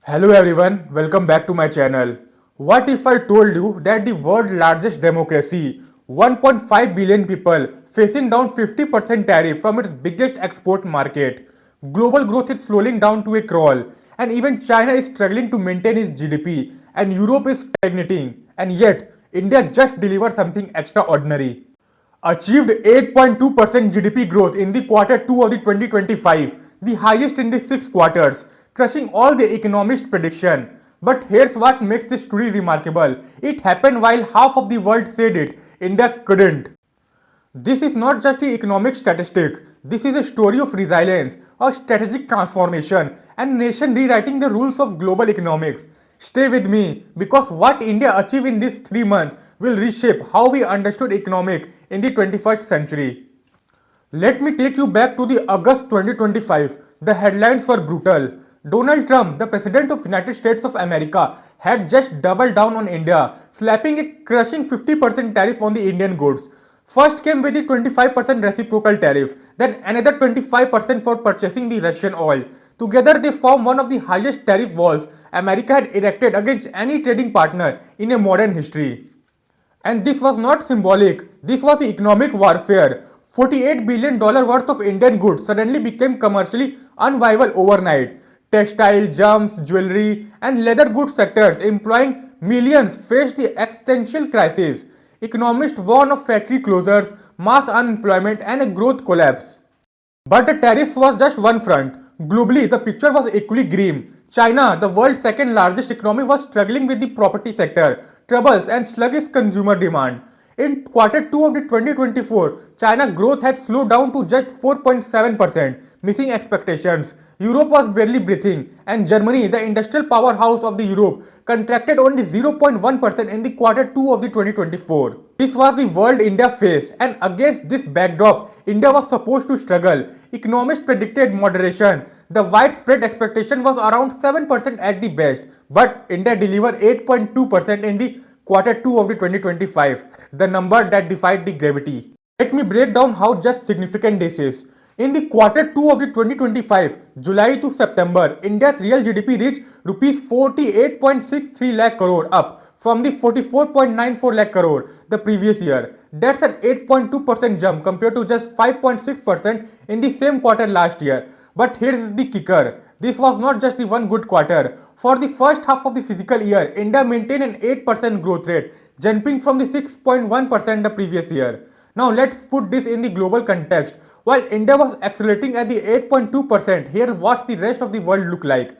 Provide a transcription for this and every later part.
Hello everyone, welcome back to my channel. What if I told you that the world's largest democracy, 1.5 billion people facing down 50% tariff from its biggest export market, global growth is slowing down to a crawl, and even China is struggling to maintain its GDP, and Europe is stagnating, and yet India just delivered something extraordinary. Achieved 8.2% GDP growth in the quarter 2 of the 2025, the highest in the 6 quarters, crushing all the economists' prediction. But here's what makes this story remarkable. It happened while half of the world said it, India couldn't. This is not just the economic statistic. This is a story of resilience, a strategic transformation, and nation rewriting the rules of global economics. Stay with me because what India achieved in these 3 months will reshape how we understood economic in the 21st century. Let me take you back to the August 2025. The headlines were brutal. Donald Trump, the President of United States of America, had just doubled down on India, slapping a crushing 50% tariff on the Indian goods. First came with the 25% reciprocal tariff, then another 25% for purchasing the Russian oil. Together they form one of the highest tariff walls America had erected against any trading partner in a modern history. And this was not symbolic, this was economic warfare. $48 billion worth of Indian goods suddenly became commercially unviable overnight. Textile, gems, jewelry, and leather goods sectors employing millions faced the existential crisis. Economists warn of factory closures, mass unemployment, and a growth collapse. But the tariffs was just one front. Globally, the picture was equally grim. China, the world's second largest economy, was struggling with the property sector, troubles, and sluggish consumer demand. In quarter 2 of the 2024, China growth had slowed down to just 4.7%, missing expectations. Europe was barely breathing, and Germany, the industrial powerhouse of the Europe, contracted only 0.1% in the quarter 2 of the 2024. This was the world India faced, and against this backdrop, India was supposed to struggle. Economists predicted moderation. The widespread expectation was around 7% at the best, but India delivered 8.2% in the quarter 2 of the 2025, the number that defied the gravity. Let me break down how just significant this is. In the quarter 2 of the 2025, July to September, India's real GDP reached rupees 48.63 lakh crore, up from the 44.94 lakh crore the previous year. That's an 8.2% jump compared to just 5.6% in the same quarter last year. But here's the kicker. This was not just the one good quarter. For the first half of the fiscal year, India maintained an 8% growth rate, jumping from the 6.1% the previous year. Now let's put this in the global context. While India was accelerating at the 8.2%, here's what the rest of the world looked like.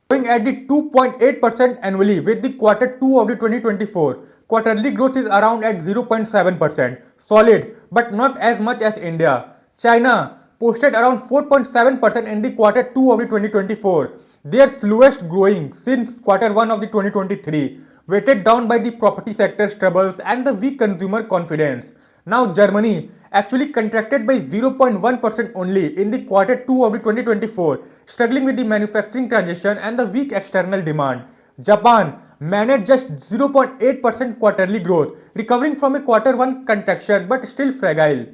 Growing at the 2.8% annually with the quarter 2 of the 2024. Quarterly growth is around at 0.7%. Solid, but not as much as India. China posted around 4.7% in the quarter 2 of the 2024. Their slowest growing since quarter 1 of the 2023. Weighted down by the property sector's troubles and the weak consumer confidence. Now Germany actually contracted by 0.1% only in the quarter 2 of the 2024, struggling with the manufacturing transition and the weak external demand. Japan managed just 0.8% quarterly growth, recovering from a quarter 1 contraction but still fragile.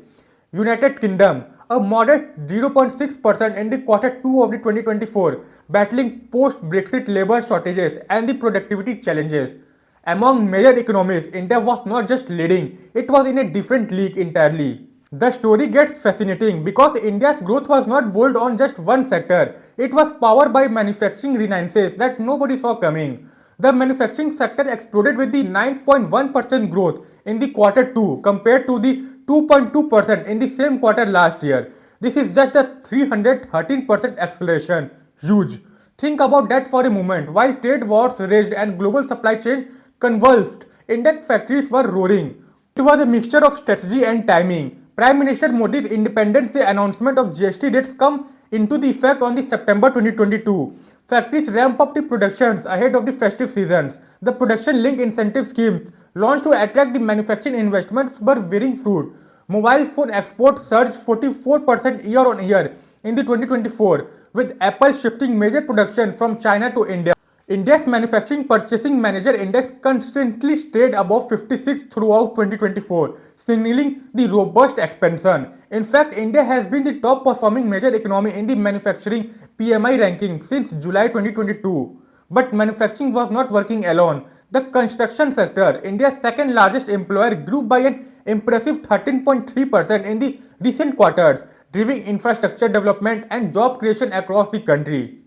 United Kingdom, a modest 0.6% in the quarter 2 of the 2024, battling post-Brexit labor shortages and the productivity challenges. Among major economies, India was not just leading, it was in a different league entirely. The story gets fascinating because India's growth was not built on just one sector. It was powered by manufacturing renaissance that nobody saw coming. The manufacturing sector exploded with the 9.1% growth in the quarter 2 compared to the 2.2% in the same quarter last year. This is just a 313% acceleration. Huge. Think about that for a moment. While trade wars raged and global supply chains convulsed, Indian factories were roaring. It was a mixture of strategy and timing. Prime Minister Modi's Independence Day announcement of GST rates come into the effect on the September 2022. Factories ramp up the productions ahead of the festive seasons. The production-linked incentive schemes launched to attract the manufacturing investments were bearing fruit. Mobile phone exports surged 44% year on year in the 2024, with Apple shifting major production from China to India. India's Manufacturing Purchasing Manager Index constantly stayed above 56 throughout 2024, signaling the robust expansion. In fact, India has been the top performing major economy in the manufacturing PMI ranking since July 2022. But manufacturing was not working alone. The construction sector, India's second largest employer, grew by an impressive 13.3% in the recent quarters, driving infrastructure development and job creation across the country.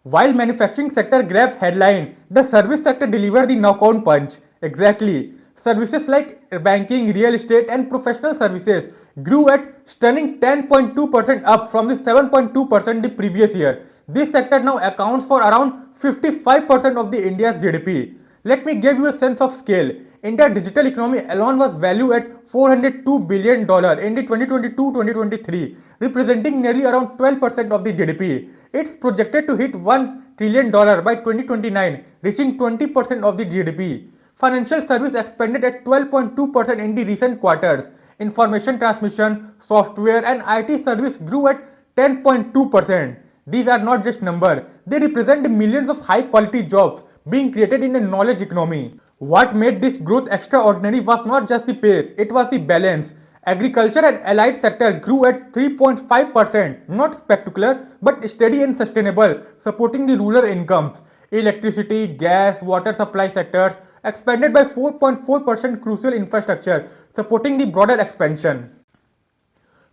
While manufacturing sector grabs headline, the service sector delivered the knockout punch. Exactly. Services like banking, real estate and professional services grew at stunning 10.2% up from the 7.2% the previous year. This sector now accounts for around 55% of the India's GDP. Let me give you a sense of scale. India's digital economy alone was valued at $402 billion in the 2022-2023, representing nearly around 12% of the GDP. It's projected to hit $1 trillion by 2029, reaching 20% of the GDP. Financial service expanded at 12.2% in the recent quarters. Information transmission, software and IT service grew at 10.2%. These are not just numbers, they represent the millions of high quality jobs being created in a knowledge economy. What made this growth extraordinary was not just the pace, it was the balance. Agriculture and allied sector grew at 3.5%, not spectacular but steady and sustainable, supporting the rural incomes. Electricity, gas, water supply sectors expanded by 4.4%, crucial infrastructure, supporting the broader expansion.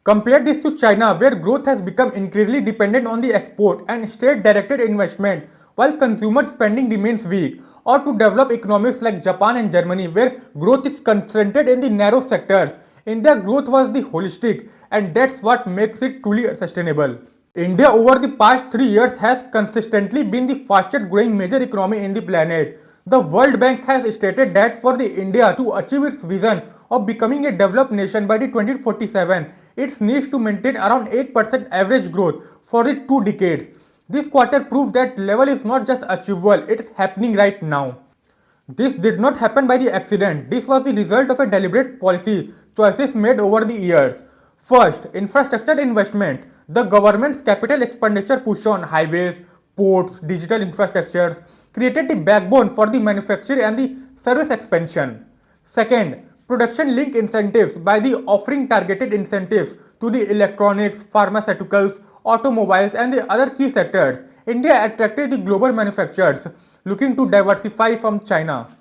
Compare this to China, where growth has become increasingly dependent on the export and state-directed investment, while consumer spending remains weak, or to developed economies like Japan and Germany, where growth is concentrated in the narrow sectors. India growth was the holistic, and that's what makes it truly sustainable. India over the past 3 years has consistently been the fastest growing major economy in the planet. The World Bank has stated that for the India to achieve its vision of becoming a developed nation by the 2047, it needs to maintain around 8% average growth for the 2 decades. This quarter proves that level is not just achievable, it's happening right now. This did not happen by the accident. This was the result of a deliberate policy choices made over the years. First, infrastructure investment. The government's capital expenditure push on highways, ports, digital infrastructures created the backbone for the manufacturing and the service expansion. Second, production link incentives by the offering targeted incentives to the electronics, pharmaceuticals, automobiles and the other key sectors. India attracted the global manufacturers looking to diversify from China.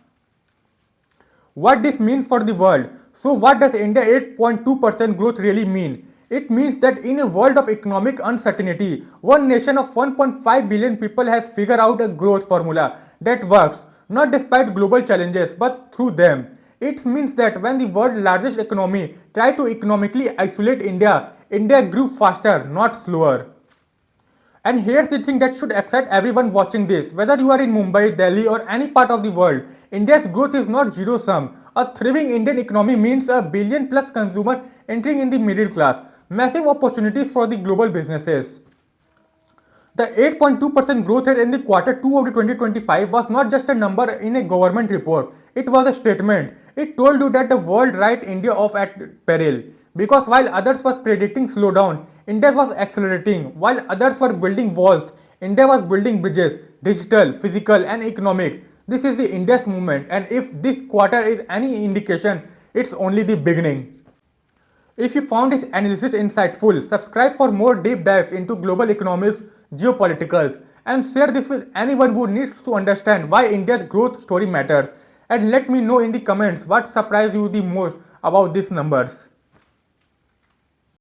What this means for the world? So what does India 8.2% growth really mean? It means that in a world of economic uncertainty, one nation of 1.5 billion people has figured out a growth formula that works, not despite global challenges, but through them. It means that when the world's largest economy tried to economically isolate India, India grew faster, not slower. And here's the thing that should excite everyone watching this. Whether you are in Mumbai, Delhi or any part of the world, India's growth is not zero sum. A thriving Indian economy means a billion plus consumer entering in the middle class. Massive opportunities for the global businesses. The 8.2% growth rate in the quarter 2 of the 2025 was not just a number in a government report. It was a statement. It told you that the world write India off at peril. Because while others was predicting slowdown, India was accelerating. While others were building walls, India was building bridges, digital, physical and economic. This is the India's movement, and if this quarter is any indication, it's only the beginning. If you found this analysis insightful, subscribe for more deep dives into global economics, geopolitics, and share this with anyone who needs to understand why India's growth story matters. And let me know in the comments what surprised you the most about these numbers.